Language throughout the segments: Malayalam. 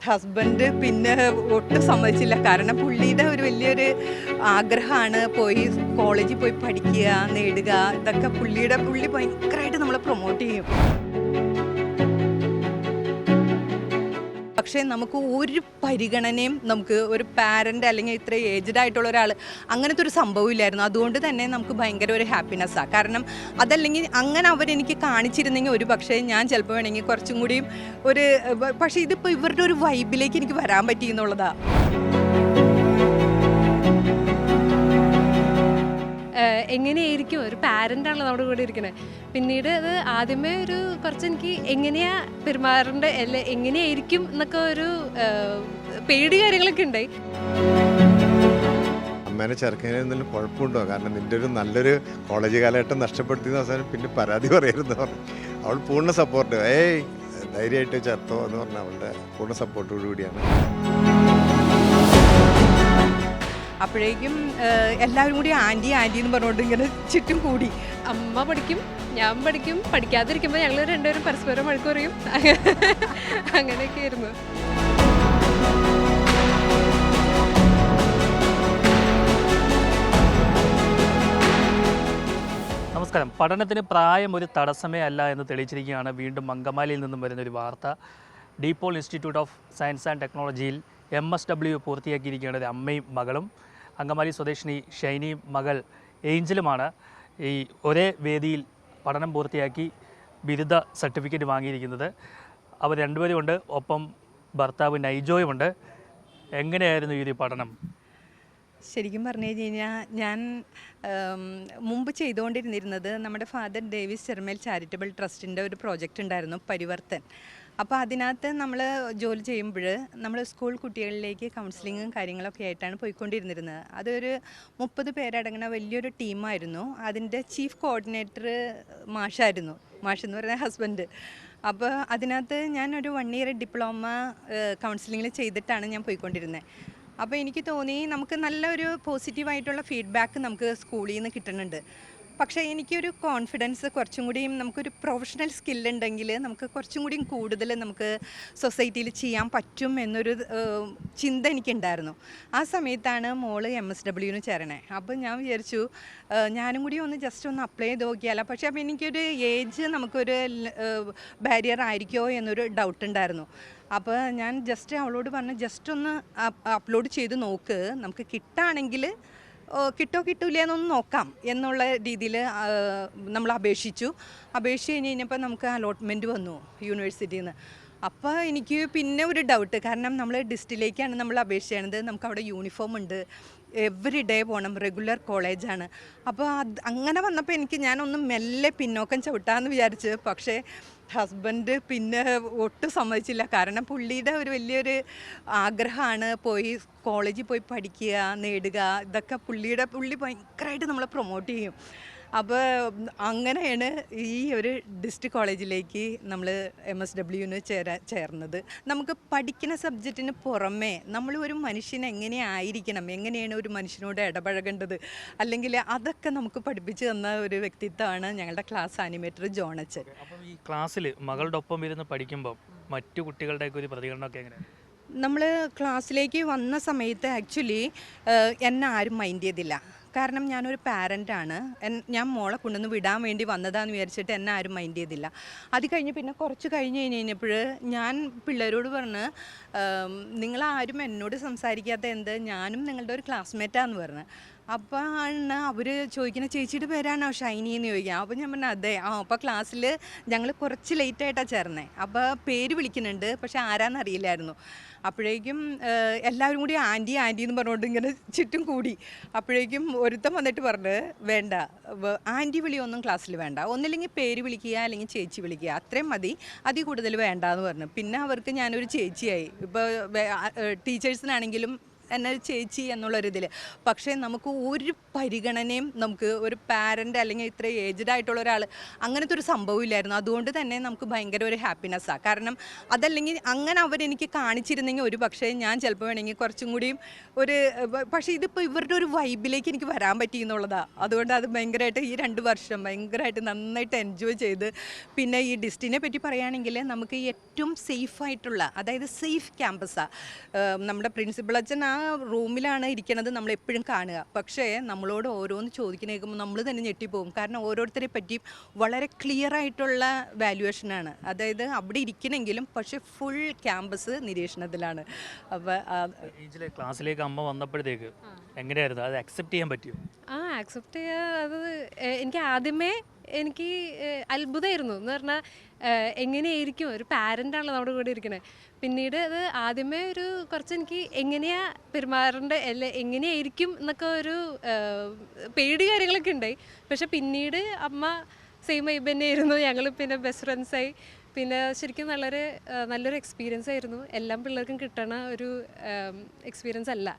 ഹസ്ബൻഡ് പിന്നെ ഒട്ടും സമ്മതിച്ചില്ല. കാരണം പുള്ളിയുടെ ഒരു വലിയൊരു ആഗ്രഹമാണ് കോളേജിൽ പോയി പഠിക്കുക, നേടുക. ഇതൊക്കെ പുള്ളി ഭയങ്കരമായിട്ട് നമ്മളെ പ്രൊമോട്ട് ചെയ്യും. പക്ഷേ നമുക്ക് ഒരു പരിഗണനയും നമുക്ക് ഒരു പാരൻ്റ് അല്ലെങ്കിൽ ഇത്ര ഏജ്ഡ് ആയിട്ടുള്ള ഒരാൾ അങ്ങനത്തെ ഒരു സംഭവം ഇല്ലായിരുന്നു. അതുകൊണ്ട് തന്നെ നമുക്ക് ഭയങ്കര ഒരു ഹാപ്പിനെസ്സാണ്. കാരണം അതല്ലെങ്കിൽ അങ്ങനെ അവരെനിക്ക് കാണിച്ചിരുന്നെങ്കിൽ ഒരു പക്ഷേ ഞാൻ ചിലപ്പോൾ വേണമെങ്കിൽ കുറച്ചും കൂടിയും പക്ഷേ ഇതിപ്പോൾ ഇവരുടെ ഒരു വൈബിലേക്ക് എനിക്ക് വരാൻ പറ്റി എന്നുള്ളതാണ്. എങ്ങനെയായിരിക്കും ഒരു പാരൻ്റാണല്ലോ നമ്മുടെ കൂടെ ഇരിക്കണേ. പിന്നീട് അത് ആദ്യമേ കുറച്ച് എനിക്ക് എങ്ങനെയാ പെരുമാറേണ്ടത് എങ്ങനെയായിരിക്കും എന്നൊക്കെ ഒരു പേടി കാര്യങ്ങളൊക്കെ ഉണ്ടായി. അമ്മേനെ ചെറുക്കനെ എന്തെങ്കിലും കുഴപ്പമുണ്ടോ? കാരണം നിൻ്റെ ഒരു നല്ലൊരു കോളേജ് കാലഘട്ടം നഷ്ടപ്പെടുത്തിയെന്ന് അവസാനം പിന്നെ പരാതി പറയായിരുന്നു പറഞ്ഞു. അവൾ പൂർണ്ണ സപ്പോർട്ട്, ധൈര്യമായിട്ട് ചേർത്തോ എന്ന് പറഞ്ഞാൽ അവളുടെ പൂർണ്ണ സപ്പോർട്ടോടുകൂടിയാണ്. അപ്പോഴേക്കും എല്ലാവരും കൂടി ആൻറ്റി എന്ന് പറഞ്ഞുകൊണ്ട് ഇങ്ങനെ ചുറ്റും കൂടി. അമ്മ പഠിക്കും, ഞാൻ പഠിക്കും, പഠിക്കാതിരിക്കുമ്പോൾ ഞങ്ങൾ രണ്ടുപേരും പരസ്പരം വഴക്ക് പറയും. അങ്ങനെയൊക്കെ ആയിരുന്നു. നമസ്കാരം. പഠനത്തിന് പ്രായം ഒരു തടസ്സമേ അല്ല എന്ന് തെളിയിച്ചിരിക്കുകയാണ് വീണ്ടും അങ്കമാലിയിൽ നിന്നും വരുന്നൊരു വാർത്ത. DePaul institute of science and ടെക്നോളജിയിൽ MSW പൂർത്തിയാക്കിയിരിക്കുകയാണ് ഒരു അമ്മയും മകളും. അങ്കമാലി സ്വദേശിനി ഷൈനിയും മകൾ ഏഞ്ചലുമാണ് ഈ ഒരേ വേദിയിൽ പഠനം പൂർത്തിയാക്കി ബിരുദ സർട്ടിഫിക്കറ്റ് വാങ്ങിയിരിക്കുന്നത്. അവർ രണ്ടുപേരും ഉണ്ട്, ഒപ്പം ഭർത്താവ് നൈജോയുമുണ്ട്. എങ്ങനെയായിരുന്നു ഈ ഒരു പഠനം? ശരിക്കും പറഞ്ഞു കഴിഞ്ഞാൽ ഞാൻ മുമ്പ് ചെയ്തുകൊണ്ടിരുന്നത് നമ്മുടെ ഫാദർ ഡേവിസ് ചെറുമേൽ ചാരിറ്റബിൾ ട്രസ്റ്റിൻ്റെ ഒരു പ്രോജക്റ്റ് ഉണ്ടായിരുന്നു, പരിവർത്തൻ. അപ്പോൾ അതിനകത്ത് നമ്മൾ ജോലി ചെയ്യുമ്പോൾ നമ്മൾ സ്കൂൾ കുട്ടികളിലേക്ക് കൗൺസിലിങ്ങും കാര്യങ്ങളൊക്കെ ആയിട്ടാണ് പോയിക്കൊണ്ടിരുന്നത്. അതൊരു 30 പേരടങ്ങുന്ന വലിയൊരു ടീമായിരുന്നു. അതിൻ്റെ ചീഫ് കോർഡിനേറ്റർ മാഷായിരുന്നു. മാഷ് എന്ന് പറയുന്ന ഹസ്ബൻഡ്. അപ്പോൾ അതിനകത്ത് ഞാനൊരു 1 ഇയർ ഡിപ്ലോമ കൗൺസിലിങ്ങിൽ ചെയ്തിട്ടാണ് ഞാൻ പോയിക്കൊണ്ടിരുന്നത്. അപ്പോൾ എനിക്ക് തോന്നി നമുക്ക് നല്ലൊരു പോസിറ്റീവായിട്ടുള്ള ഫീഡ്ബാക്ക് നമുക്ക് സ്കൂളിൽ നിന്ന് കിട്ടുന്നുണ്ട്. പക്ഷേ എനിക്കൊരു കോൺഫിഡൻസ് കുറച്ചും കൂടിയും നമുക്കൊരു പ്രൊഫഷണൽ സ്കില്ലുണ്ടെങ്കിൽ നമുക്ക് കുറച്ചും കൂടിയും കൂടുതൽ നമുക്ക് സൊസൈറ്റിയിൽ ചെയ്യാൻ പറ്റും എന്നൊരു ചിന്ത എനിക്കുണ്ടായിരുന്നു. ആ സമയത്താണ് മോള് MSW ചേരണേ. അപ്പോൾ ഞാൻ വിചാരിച്ചു ഞാനും കൂടി ജസ്റ്റ് ഒന്ന് അപ്ലൈ ചെയ്ത് നോക്കിയാലോ. പക്ഷേ അപ്പോൾ എനിക്കൊരു ഏജ് നമുക്കൊരു ബാരിയർ ആയിരിക്കുമോ എന്നൊരു ഡൗട്ട് ഉണ്ടായിരുന്നു. അപ്പോൾ ഞാൻ ജസ്റ്റ് അവളോട് പറഞ്ഞു, ജസ്റ്റ് ഒന്ന് അപ്ലോഡ് ചെയ്ത് നോക്ക്, നമുക്ക് കിട്ടുകയാണെങ്കിൽ കിട്ടില്ല എന്നൊന്ന് നോക്കാം എന്നുള്ള രീതിയിൽ നമ്മൾ അപേക്ഷിച്ചു കഴിഞ്ഞപ്പോൾ നമുക്ക് അലോട്ട്മെൻറ്റ് വന്നു യൂണിവേഴ്സിറ്റിയിൽ നിന്ന്. അപ്പോൾ എനിക്ക് പിന്നെ ഒരു ഡൗട്ട്, കാരണം നമ്മൾ ഡിസ്റ്റിലേക്കാണ് നമ്മൾ അപേക്ഷിച്ചത്, നമുക്ക് അവിടെ യൂണിഫോം ഉണ്ട്, എവറി ഡേ പോകണം, റെഗുലർ കോളേജാണ്. അപ്പോൾ അങ്ങനെ വന്നപ്പോൾ ഞാനൊന്ന് മെല്ലെ പിന്നോക്കം ചവിട്ടാമെന്ന് വിചാരിച്ച്. പക്ഷേ ഹസ്ബൻഡ് പിന്നെ ഒട്ടും സമ്മതിച്ചില്ല. കാരണം പുള്ളിയുടെ ഒരു വലിയൊരു ആഗ്രഹമാണ് കോളേജിൽ പോയി പഠിക്കുക, നേടുക. ഇതൊക്കെ പുള്ളി ഭയങ്കരമായിട്ട് നമ്മളെ പ്രൊമോട്ട് ചെയ്യും. അപ്പോൾ അങ്ങനെയാണ് ഈ ഒരു ഡിസ്ട്രിക്ട് കോളേജിലേക്ക് നമ്മൾ MSW ചേർന്നത്. നമുക്ക് പഠിക്കുന്ന സബ്ജക്റ്റിന് പുറമേ നമ്മൾ ഒരു മനുഷ്യൻ എങ്ങനെയായിരിക്കണം, എങ്ങനെയാണ് ഒരു മനുഷ്യനോട് ഇടപഴകേണ്ടത്, അല്ലെങ്കിൽ അതൊക്കെ നമുക്ക് പഠിപ്പിച്ചു തന്ന ഒരു വ്യക്തിത്വമാണ് ഞങ്ങളുടെ ക്ലാസ് ആനിമേറ്റർ ജോണച്ചൻ. അപ്പം ഈ ക്ലാസ്സിൽ മകളുടെ ഒപ്പം ഇരുന്ന് പഠിക്കുമ്പോൾ മറ്റു കുട്ടികളുടെയൊക്കെ ഒരു പ്രതികരണമൊക്കെ എങ്ങനെയാണ്? നമ്മൾ ക്ലാസ്സിലേക്ക് വന്ന സമയത്ത് ആക്ച്വലി എന്നെ ആരും മൈൻഡ് ചെയ്തില്ല. കാരണം ഞാനൊരു പാരൻ്റാണ്, ഞാൻ മോളെ കൊണ്ടുവന്ന് വിടാൻ വേണ്ടി വന്നതാണെന്ന് വിചാരിച്ചിട്ട് എന്നെ ആരും മൈൻഡ് ചെയ്തില്ല. അത് കഴിഞ്ഞ് പിന്നെ കുറച്ച് കഴിഞ്ഞപ്പോൾ ഞാൻ പിള്ളേരോട് പറഞ്ഞ്, നിങ്ങളാരും എന്നോട് സംസാരിക്കാത്ത എന്ത്, ഞാനും നിങ്ങളുടെ ഒരു ക്ലാസ്മേറ്റാന്ന് പറഞ്ഞ്. അപ്പോൾ ആണ് അവർ ചോദിക്കുന്നത്, ചേച്ചിയുടെ പേരാണോ ഷൈനി എന്ന് ചോദിക്കുക. അപ്പോൾ ഞാൻ പറഞ്ഞു അതെ. അപ്പോൾ ക്ലാസ്സിൽ ഞങ്ങൾ കുറച്ച് ലേറ്റായിട്ടാണ് ചേർന്നത്. അപ്പോൾ പേര് വിളിക്കുന്നുണ്ട്, പക്ഷെ ആരാന്നറിയില്ലായിരുന്നു. അപ്പോഴേക്കും എല്ലാവരും കൂടി ആൻറ്റി എന്ന് പറഞ്ഞുകൊണ്ട് ഇങ്ങനെ ചുറ്റും കൂടി. അപ്പോഴേക്കും ഒരുത്തം വന്നിട്ട് പറഞ്ഞ്, വേണ്ട, ആൻറ്റി വിളിയൊന്നും ക്ലാസ്സിൽ വേണ്ട, ഒന്നില്ലെങ്കിൽ പേര് വിളിക്കുക അല്ലെങ്കിൽ ചേച്ചി വിളിക്കുക, അത്രയും മതി, അതിൽ കൂടുതൽ വേണ്ട എന്ന് പറഞ്ഞു. പിന്നെ അവർക്ക് ഞാനൊരു ചേച്ചിയായി. ഇപ്പോൾ ടീച്ചേഴ്സിനാണെങ്കിലും എന്നെ ചേച്ചി എന്നുള്ളൊരിതിൽ. പക്ഷേ നമുക്ക് ഒരു പരിഗണനയും നമുക്ക് ഒരു പാരൻ്റ് അല്ലെങ്കിൽ ഇത്ര ഏജ്ഡ് ആയിട്ടുള്ള ഒരാൾ അങ്ങനത്തെ ഒരു സംഭവം ഇല്ലായിരുന്നു. അതുകൊണ്ട് തന്നെ നമുക്ക് ഭയങ്കര ഒരു ഹാപ്പിനെസ്സാണ്. കാരണം അതല്ലെങ്കിൽ അങ്ങനെ അവരെനിക്ക് കാണിച്ചിരുന്നെങ്കിൽ ഒരു പക്ഷേ ഞാൻ ചിലപ്പോൾ വേണമെങ്കിൽ കുറച്ചും കൂടിയും ഒരു പക്ഷേ ഇതിപ്പോൾ ഇവരുടെ ഒരു വൈബിലേക്ക് എനിക്ക് വരാൻ പറ്റി എന്നുള്ളതാണ്. അതുകൊണ്ട് അത് ഭയങ്കരമായിട്ട് ഈ 2 വർഷം ഭയങ്കരമായിട്ട് നന്നായിട്ട് എൻജോയ് ചെയ്ത്. പിന്നെ ഈ ഡിസ്റ്റിനെ പറ്റി പറയുകയാണെങ്കിൽ നമുക്ക് ഏറ്റവും സേഫായിട്ടുള്ള, അതായത് സേഫ് ക്യാമ്പസാണ്. നമ്മുടെ പ്രിൻസിപ്പൾ അച്ഛൻ ആ റൂമിലാണ് ഇരിക്കുന്നത് നമ്മളെപ്പോഴും കാണുക. പക്ഷേ നമ്മളോട് ഓരോന്ന് ചോദിക്കുന്ന കേൾക്കുമ്പോൾ നമ്മൾ തന്നെ ഞെട്ടിപ്പോകും. കാരണം ഓരോരുത്തരെ പറ്റിയും വളരെ ക്ലിയർ ആയിട്ടുള്ള വാല്യുവേഷനാണ്. അതായത് അവിടെ ഇരിക്കണമെങ്കിലും പക്ഷേ ഫുൾ ക്യാമ്പസ് നിരീക്ഷണത്തിലാണ്. അപ്പോൾ ക്ലാസ്സിലേക്ക് അമ്മ വന്നപ്പോഴത്തേക്ക് എങ്ങനെയായിരുന്നു അത് അക്സെപ്റ്റ് ചെയ്യാൻ പറ്റിയോ? ആക്സെപ്റ്റ് ചെയ്യാൻ അത് എനിക്ക് ആദ്യമേ എനിക്ക് അത്ഭുതമായിരുന്നു. എന്ന് പറഞ്ഞാൽ എങ്ങനെയായിരിക്കും ഒരു പാരൻ്റാണല്ലോ നമ്മുടെ കൂടെ ഇരിക്കണേ. പിന്നീട് അത് ആദ്യമേ ഒരു കുറച്ച് എനിക്ക് എങ്ങനെയാ പെരുമാറേണ്ട എങ്ങനെയായിരിക്കും എന്നൊക്കെ ഒരു പേടി കാര്യങ്ങളൊക്കെ ഉണ്ടായി. പക്ഷെ പിന്നീട് അമ്മ സെയിം വൈബ് തന്നെയായിരുന്നു. ഞങ്ങൾ പിന്നെ ബെസ്റ്റ് ഫ്രണ്ട്സായി. പിന്നെ ശരിക്കും നല്ലൊരു എക്സ്പീരിയൻസ് ആയിരുന്നു. എല്ലാം പിള്ളേർക്കും കിട്ടണ ഒരു എക്സ്പീരിയൻസ് അല്ല.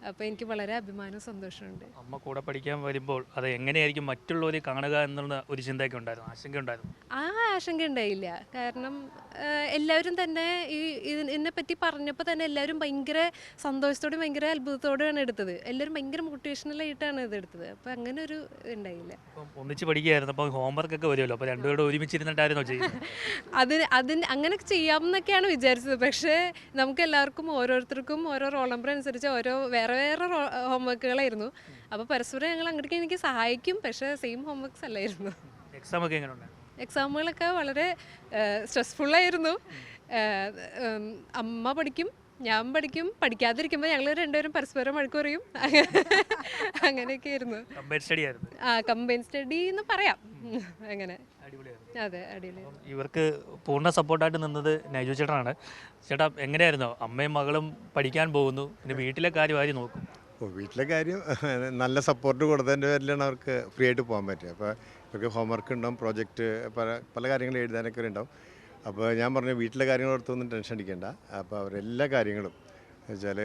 അപ്പോൾ എനിക്ക് വളരെ അഭിമാനവും സന്തോഷമുണ്ട്. അമ്മ കൂടെ പഠിക്കാൻ വരുമ്പോൾ അത് എങ്ങനെയായിരിക്കും മറ്റുള്ളവരെ കാണുക എന്നുള്ള ഒരു ചിന്തയൊക്കെ ഉണ്ടായിരുന്നു, ആശങ്ക ഉണ്ടായിരുന്നു? ആ ആശങ്ക ഉണ്ടായില്ല. കാരണം എല്ലാവരും തന്നെ ഇതിനെപ്പറ്റി പറഞ്ഞപ്പോൾ തന്നെ എല്ലാവരും ഭയങ്കര സന്തോഷത്തോടെയും ഭയങ്കര അത്ഭുതത്തോടെയാണ് എടുത്തത്. എല്ലാവരും ഭയങ്കര മോട്ടിവേഷണലായിട്ടാണ് ഇത് എടുത്തത്. അപ്പോൾ അങ്ങനെ ഒരു ഉണ്ടായില്ല. അപ്പം ഒന്നിച്ച് പഠിക്കുകയായിരുന്നു, അപ്പോൾ ഹോംവർക്ക് ഒക്കെ വരുമല്ലോ, അപ്പോൾ രണ്ടുപേരും ഒരുമിച്ചിരുന്നിട്ടായിരുന്നോ ചെയ്യുന്നത്? അങ്ങനെ ചെയ്യാമെന്നൊക്കെയാണ് വിചാരിച്ചത്. പക്ഷേ നമുക്ക് എല്ലാവർക്കും ഓരോരുത്തർക്കും ഓരോ റോൾ നമ്പർ അനുസരിച്ച് വേറെ ഹോംവർക്കുകളായിരുന്നു. അപ്പോൾ പരസ്പരം ഞങ്ങൾ അങ്ങോട്ടേക്ക് എനിക്ക് സഹായിക്കും, പക്ഷേ സെയിം ഹോംവർക്ക്സ് അല്ലായിരുന്നു. എക്സാമൊക്കെ എങ്ങനെയുണ്ട്? എക്സാമുകളൊക്കെ വളരെ സ്ട്രെസ്ഫുള്ളായിരുന്നു. അമ്മ പഠിക്കും, ഞാൻ പഠിക്കും. പഠിക്കാതിരിക്കുമ്പോൾ ഞങ്ങൾ രണ്ടുപേരും പരസ്പരം വഴക്ക് പറയും. അങ്ങനെയൊക്കെ ആയിരുന്നു. കമ്പൈൻ സ്റ്റഡി എന്ന് പറയാം. അങ്ങനെ അതെ, അടിപൊളിയായിരുന്നു. ഇവർക്ക് പൂർണ്ണ സപ്പോർട്ടായിട്ട് നിന്നത് നൈജു ചേട്ടനാണ്. ചേട്ടാ, എങ്ങനെയായിരുന്നു? അമ്മയും മകളും പഠിക്കാൻ പോകുന്നു, പിന്നെ വീട്ടിലെ കാര്യം ആര് നോക്കും? വീട്ടിലെ കാര്യം നല്ല സപ്പോർട്ട് കൊടുത്തതിൻ്റെ പേരിലാണ് അവർക്ക് ഫ്രീ ആയിട്ട് പോകാൻ പറ്റുക. അപ്പോൾ ഇവർക്ക് ഹോംവർക്ക് ഉണ്ടാവും, പ്രോജക്റ്റ് പല കാര്യങ്ങളും എഴുതാനൊക്കെ ഉണ്ടാവും. അപ്പോൾ ഞാൻ പറഞ്ഞു വീട്ടിലെ കാര്യങ്ങളോടത്തൊന്നും ടെൻഷൻ അടിക്കേണ്ട. അപ്പോൾ അവരെല്ലാ കാര്യങ്ങളും വെച്ചാൽ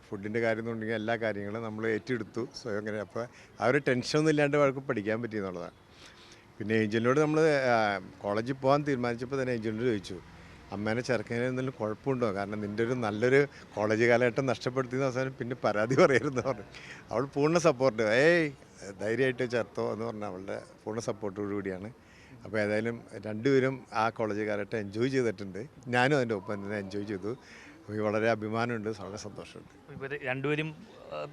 ഫുഡിൻ്റെ കാര്യം എന്നുണ്ടെങ്കിൽ എല്ലാ കാര്യങ്ങളും നമ്മൾ ഏറ്റെടുത്തു സ്വയം. അങ്ങനെ അപ്പോൾ ആ ഒരു ടെൻഷനൊന്നും ഇല്ലാണ്ട് അവർക്ക് പഠിക്കാൻ പറ്റി എന്നുള്ളതാണ്. പിന്നെ ഏഞ്ചലിനോട് നമ്മൾ കോളേജിൽ പോകാൻ തീരുമാനിച്ചപ്പോൾ തന്നെ ഏഞ്ചലിനോട് ചോദിച്ചു, അമ്മേനെ ചെറുക്കനെ എന്തെങ്കിലും കുഴപ്പമുണ്ടോ? കാരണം നിൻ്റെ ഒരു നല്ലൊരു കോളേജ് കാലഘട്ടം നഷ്ടപ്പെടുത്തിയെന്ന് അവസാനം പിന്നെ പരാതി പറയരുതെന്ന് പറഞ്ഞു. അവൾ പൂർണ്ണ സപ്പോർട്ട്, ധൈര്യമായിട്ട് ചേർത്തോ എന്ന് പറഞ്ഞാൽ അവളുടെ പൂർണ്ണ സപ്പോർട്ടോടുകൂടിയാണ്. അപ്പോൾ ഏതായാലും രണ്ടുപേരും ആ കോളേജ് കാലഘട്ടം എൻജോയ് ചെയ്തിട്ടുണ്ട്. ഞാനും അതിൻ്റെ ഒപ്പം തന്നെ എൻജോയ് ചെയ്തു. വളരെ അഭിമാനമുണ്ട്, വളരെ സന്തോഷമുണ്ട്. ഇവർ രണ്ടുപേരും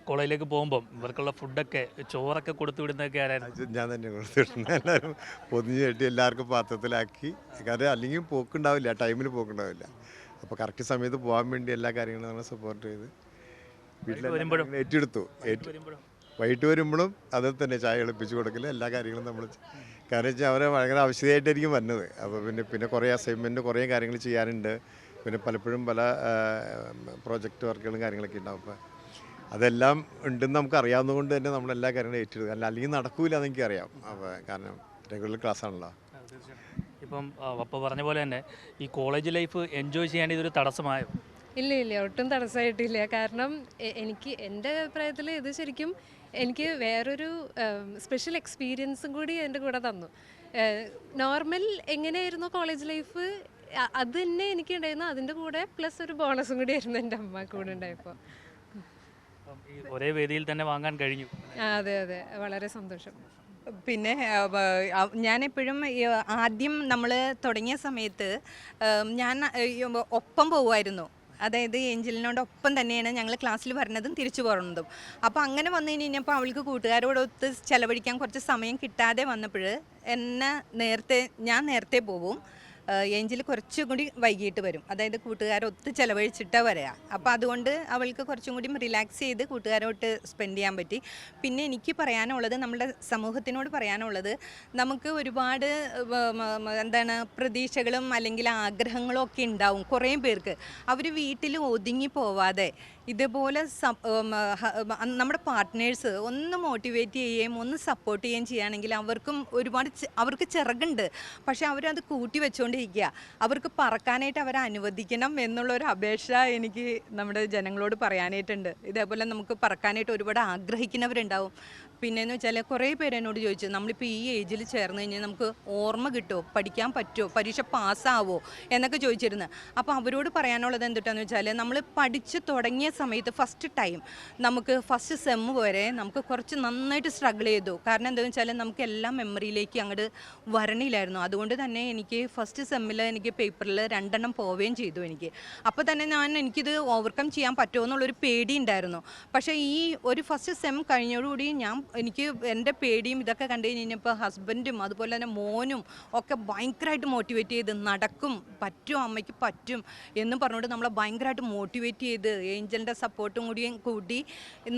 കോളേജിലേക്ക് പോകുമ്പം ഇവർക്കുള്ള ഫുഡൊക്കെ ചോറൊക്കെ കൊടുത്തു വിടുന്നതൊക്കെ ആരായിരുന്നു? ഞാൻ തന്നെ കൊടുത്തു വിടുന്നത്. എല്ലാവരും പൊതിഞ്ഞ് കെട്ടി എല്ലാവർക്കും പാത്രത്തിലാക്കി. കാരണം അല്ലെങ്കിൽ പോക്കുണ്ടാവില്ല, ടൈമിൽ പോക്കുണ്ടാവില്ല. അപ്പോൾ കറക്റ്റ് സമയത്ത് പോകാൻ വേണ്ടി എല്ലാ കാര്യങ്ങളും നമ്മൾ സപ്പോർട്ട് ചെയ്ത് വീട്ടിൽ ഏറ്റെടുത്തു. വൈകിട്ട് വരുമ്പോഴും അതിൽ തന്നെ ചായ എളുപ്പിച്ച് കൊടുക്കില്ല, എല്ലാ കാര്യങ്ങളും നമ്മൾ. കാരണം വെച്ചാൽ അവരെ ഭയങ്കര ആവശ്യമായിട്ടായിരിക്കും വന്നത്. അപ്പോൾ പിന്നെ കുറേ അസൈൻമെൻറ്റ് കുറേ കാര്യങ്ങൾ ചെയ്യാനുണ്ട്. പിന്നെ പലപ്പോഴും പല പ്രോജക്റ്റ് വർക്കുകളും കാര്യങ്ങളൊക്കെ ഉണ്ടാവും. അപ്പോൾ അതെല്ലാം ഉണ്ടെന്ന് നമുക്ക് അറിയാവുന്നതുകൊണ്ട് തന്നെ നമ്മളെല്ലാ കാര്യങ്ങളും ഏറ്റെടുക്കുക. അല്ലെങ്കിൽ നടക്കൂല എന്ന് എനിക്കറിയാം. അപ്പോൾ കാരണം റെഗുലർ ക്ലാസ് ആണല്ലോ. ഇപ്പം അപ്പോൾ പറഞ്ഞ പോലെ തന്നെ ഈ കോളേജ് ലൈഫ് എൻജോയ് ചെയ്യാൻ ഇതൊരു തടസ്സമായോ? ഇല്ല, ഒട്ടും തടസ്സമായിട്ടില്ല. കാരണം എൻ്റെ അഭിപ്രായത്തിൽ ഇത് ശരിക്കും എനിക്ക് വേറൊരു സ്പെഷ്യൽ എക്സ്പീരിയൻസും കൂടി എൻ്റെ കൂടെ തന്നു. നോർമൽ എങ്ങനെയായിരുന്നു കോളേജ് ലൈഫ് അത് തന്നെ എനിക്ക് ഉണ്ടായിരുന്നു. അതിൻ്റെ കൂടെ പ്ലസ് ഒരു ബോണസും കൂടി ആയിരുന്നു എൻ്റെ അമ്മ കൂടെ ഉണ്ടായപ്പോൾ. ഒരേ വേദിയിൽ തന്നെ വാങ്ങാൻ കഴിഞ്ഞു. അതെ, വളരെ സന്തോഷം. പിന്നെ ഞാനെപ്പോഴും ആദ്യം നമ്മൾ തുടങ്ങിയ സമയത്ത് ഞാൻ ഒപ്പം പോകുമായിരുന്നു. അതായത് ഏഞ്ചലിനോടൊപ്പം തന്നെയാണ് ഞങ്ങൾ ക്ലാസ്സിൽ വരുന്നതും തിരിച്ചു പോകുന്നതും. അപ്പോൾ അങ്ങനെ വന്നു കഴിഞ്ഞപ്പോൾ അവൾക്ക് കൂട്ടുകാരോടൊത്ത് ചിലവഴിക്കാൻ കുറച്ച് സമയം കിട്ടാതെ വന്നപ്പോൾ ഞാൻ നേരത്തെ പോവും, ഏഞ്ചൽ കുറച്ചും കൂടി വൈകിട്ട് വരും. അതായത് കൂട്ടുകാരൊത്ത് ചിലവഴിച്ചിട്ടാണ് വരിക. അപ്പോൾ അതുകൊണ്ട് അവൾക്ക് കുറച്ചും കൂടി റിലാക്സ് ചെയ്ത് കൂട്ടുകാരോട്ട് സ്പെൻഡ് ചെയ്യാൻ പറ്റി. പിന്നെ എനിക്ക് പറയാനുള്ളത്, നമ്മുടെ സമൂഹത്തിനോട് പറയാനുള്ളത്, നമുക്ക് ഒരുപാട് പ്രതീക്ഷകളും അല്ലെങ്കിൽ ആഗ്രഹങ്ങളും ഒക്കെ ഉണ്ടാവും കുറേ പേർക്ക്. അവർ വീട്ടിൽ ഒതുങ്ങി പോവാതെ ഇതുപോലെ നമ്മുടെ പാർട്ട്നേഴ്സ് ഒന്ന് മോട്ടിവേറ്റ് ചെയ്യുകയും ഒന്ന് സപ്പോർട്ട് ചെയ്യുകയും ചെയ്യുകയാണെങ്കിൽ അവർക്ക് ചിറകുണ്ട്. പക്ഷേ അവരത് കൂട്ടി വെച്ചുകൊണ്ട് പഠിച്ചുകൊണ്ടിരിക്കുക. അവർക്ക് പറക്കാനായിട്ട് അവരെ അനുവദിക്കണം എന്നുള്ളൊരു അപേക്ഷ എനിക്ക് നമ്മുടെ ജനങ്ങളോട് പറയാനായിട്ടുണ്ട്. ഇതേപോലെ നമുക്ക് പറക്കാനായിട്ട് ഒരുപാട് ആഗ്രഹിക്കുന്നവരുണ്ടാവും. പിന്നെയെന്ന് വെച്ചാൽ കുറേ പേര് എന്നോട് ചോദിച്ചു, നമ്മളിപ്പോൾ ഈ ഏജിൽ ചേർന്ന് കഴിഞ്ഞാൽ നമുക്ക് ഓർമ്മ കിട്ടുമോ, പഠിക്കാൻ പറ്റുമോ, പരീക്ഷ പാസ്സാവോ എന്നൊക്കെ ചോദിച്ചിരുന്നു. അപ്പോൾ അവരോട് പറയാനുള്ളത് എന്തിട്ടാന്ന് വെച്ചാൽ, നമ്മൾ പഠിച്ച് തുടങ്ങിയ സമയത്ത് ഫസ്റ്റ് ടൈം നമുക്ക് ഫസ്റ്റ് സെമ്മ് വരെ നമുക്ക് കുറച്ച് നന്നായിട്ട് സ്ട്രഗിൾ ചെയ്തു. കാരണം എന്താണെന്ന് വെച്ചാൽ നമുക്ക് എല്ലാം മെമ്മറിയിലേക്ക് അങ്ങോട്ട് വരണില്ലായിരുന്നു. അതുകൊണ്ട് തന്നെ എനിക്ക് ഫസ്റ്റ് സെമ്മിൽ എനിക്ക് പേപ്പറിൽ 2 എണ്ണം പോവുകയും ചെയ്തു എനിക്ക്. അപ്പോൾ തന്നെ എനിക്കിത് ഓവർകം ചെയ്യാൻ പറ്റുമോ എന്നുള്ളൊരു പേടി ഉണ്ടായിരുന്നു. പക്ഷേ ഈ ഒരു ഫസ്റ്റ് സെം കഴിഞ്ഞോടുകൂടി എനിക്ക് എൻ്റെ പേടിയും ഇതൊക്കെ കണ്ടു കഴിഞ്ഞപ്പോൾ ഹസ്ബൻഡും അതുപോലെ തന്നെ മോനും ഒക്കെ ഭയങ്കരമായിട്ട് മോട്ടിവേറ്റ് ചെയ്ത്, നടക്കും, പറ്റും, അമ്മയ്ക്ക് പറ്റും എന്ന് പറഞ്ഞുകൊണ്ട് നമ്മളെ ഭയങ്കരമായിട്ട് മോട്ടിവേറ്റ് ചെയ്ത്, ഏഞ്ചലിൻ്റെ സപ്പോർട്ടും കൂടി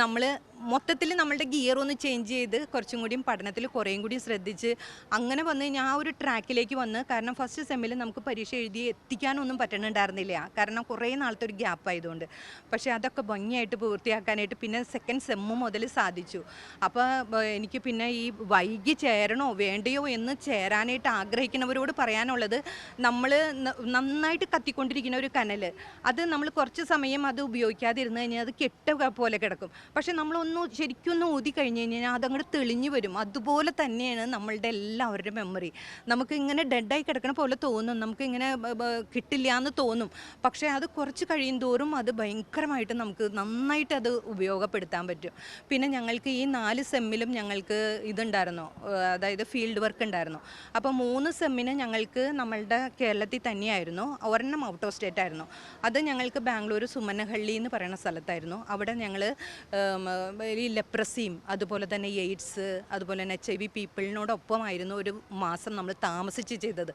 നമ്മൾ മൊത്തത്തിൽ നമ്മളുടെ ഗിയർ ഒന്ന് ചേഞ്ച് ചെയ്ത് കുറച്ചും കൂടിയും പഠനത്തിൽ കുറേയും കൂടി ശ്രദ്ധിച്ച് അങ്ങനെ വന്ന് ഞാൻ ആ ഒരു ട്രാക്കിലേക്ക് വന്ന്. കാരണം ഫസ്റ്റ് സെമ്മിൽ നമുക്ക് പരീക്ഷ എഴുതി എത്തിക്കാനൊന്നും പറ്റണുണ്ടായിരുന്നില്ല, കാരണം കുറേ നാളത്തെ ഒരു ഗ്യാപ്പ് ആയതുകൊണ്ട്. പക്ഷേ അതൊക്കെ ഭംഗിയായിട്ട് പൂർത്തിയാക്കാനായിട്ട് പിന്നെ സെക്കൻഡ് സെമ്മ് മുതൽ സാധിച്ചു. അപ്പോൾ എനിക്ക് പിന്നെ ഈ വൈകി ചേരണോ വേണ്ടയോ എന്ന് ചേരാനായിട്ട് ആഗ്രഹിക്കുന്നവരോട് പറയാനുള്ളത്, നമ്മൾ നന്നായിട്ട് കത്തിക്കൊണ്ടിരിക്കുന്ന ഒരു കനൽ, അത് നമ്മൾ കുറച്ച് സമയം അത് ഉപയോഗിക്കാതിരുന്ന് കഴിഞ്ഞാൽ അത് കെട്ട പോലെ കിടക്കും. പക്ഷേ നമ്മളൊന്ന് ശരിക്കും ഒന്ന് ഊതി കഴിഞ്ഞ് കഴിഞ്ഞാൽ അതങ്ങോട്ട് തെളിഞ്ഞു വരും. അതുപോലെ തന്നെയാണ് നമ്മളുടെ എല്ലാവരുടെ മെമ്മറി. നമുക്ക് ഇങ്ങനെ ഡെഡായി കിടക്കണ പോലെ തോന്നും, നമുക്ക് ഇങ്ങനെ കിട്ടില്ല എന്ന് തോന്നും. പക്ഷേ അത് കുറച്ച് കഴിയും തോറും അത് ഭയങ്കരമായിട്ട് നമുക്ക് നന്നായിട്ട് അത് ഉപയോഗപ്പെടുത്താൻ പറ്റും. പിന്നെ ഞങ്ങൾക്ക് ഈ 4 സെമ്മിലും ഞങ്ങൾക്ക് ഇതുണ്ടായിരുന്നു, അതായത് ഫീൽഡ് വർക്ക് ഉണ്ടായിരുന്നു. അപ്പോൾ 3 സെമ്മിന് ഞങ്ങൾക്ക് നമ്മളുടെ കേരളത്തിൽ തന്നെയായിരുന്നു, ഒരെണ്ണം ഔട്ട് ഓഫ് സ്റ്റേറ്റ് ആയിരുന്നു. അത് ഞങ്ങൾക്ക് ബാംഗ്ലൂർ സുമനഹള്ളി എന്ന് പറയുന്ന സ്ഥലത്തായിരുന്നു. അവിടെ ഞങ്ങൾ ഈ ലെപ്രസിയും അതുപോലെ തന്നെ എയ്ഡ്സ് അതുപോലെ തന്നെ HIV പീപ്പിളിനോടൊപ്പമായിരുന്നു ഒരു മാസം നമ്മൾ താമസിച്ച് ചെയ്തത്.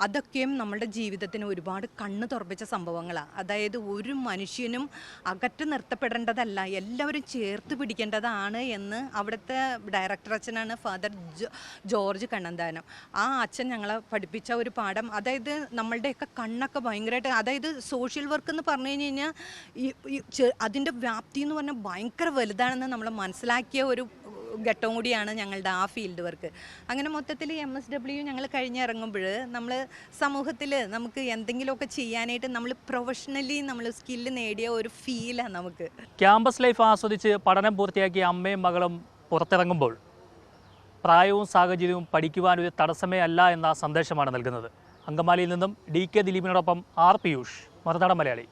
അതൊക്കെയും നമ്മളുടെ ജീവിതത്തിന് ഒരുപാട് കണ്ണ് തുറപ്പിച്ച സംഭവങ്ങളാണ്. അതായത് ഒരു മനുഷ്യനും അകറ്റി നിർത്തപ്പെടേണ്ടതല്ല, എല്ലാവരും ചേർത്ത് പിടിക്കേണ്ടതാണ് എന്ന് അവിടുത്തെ ഡയറക്ടർ അച്ഛനാണ് ഫാദർ ജോർജ് കണ്ണന്താനം. ആ അച്ഛൻ ഞങ്ങളെ പഠിപ്പിച്ച ഒരു പാഠം, അതായത് നമ്മളുടെയൊക്കെ കണ്ണൊക്കെ ഭയങ്കരമായിട്ട്, അതായത് സോഷ്യൽ വർക്ക് എന്ന് പറഞ്ഞു കഴിഞ്ഞാൽ അതിൻ്റെ വ്യാപ്തി എന്ന് പറഞ്ഞാൽ ഭയങ്കര വലുതാണെന്ന് നമ്മൾ മനസ്സിലാക്കിയ ഒരു ഘട്ടവും കൂടിയാണ് ഞങ്ങളുടെ ആ ഫീൽഡ് വർക്ക്. അങ്ങനെ മൊത്തത്തിൽ MSW ഞങ്ങൾ കഴിഞ്ഞിറങ്ങുമ്പോൾ നമ്മൾ സമൂഹത്തിൽ നമുക്ക് എന്തെങ്കിലുമൊക്കെ ചെയ്യാനായിട്ട് നമ്മൾ പ്രൊഫഷണലി നമ്മൾ സ്കില്ല് നേടിയ ഒരു ഫീലാണ് നമുക്ക്. ക്യാമ്പസ് ലൈഫ് ആസ്വദിച്ച് പഠനം പൂർത്തിയാക്കിയ അമ്മയും മകളും പുറത്തിറങ്ങുമ്പോൾ പ്രായവും സാഹചര്യവും പഠിക്കുവാൻ ഒരു തടസ്സമേ അല്ല എന്ന സന്ദേശമാണ് നൽകുന്നത്. അങ്കമാലിയിൽ നിന്നും DK ദിലീപിനോടൊപ്പം R. പിയൂഷ്, മറുനാടൻ മലയാളി.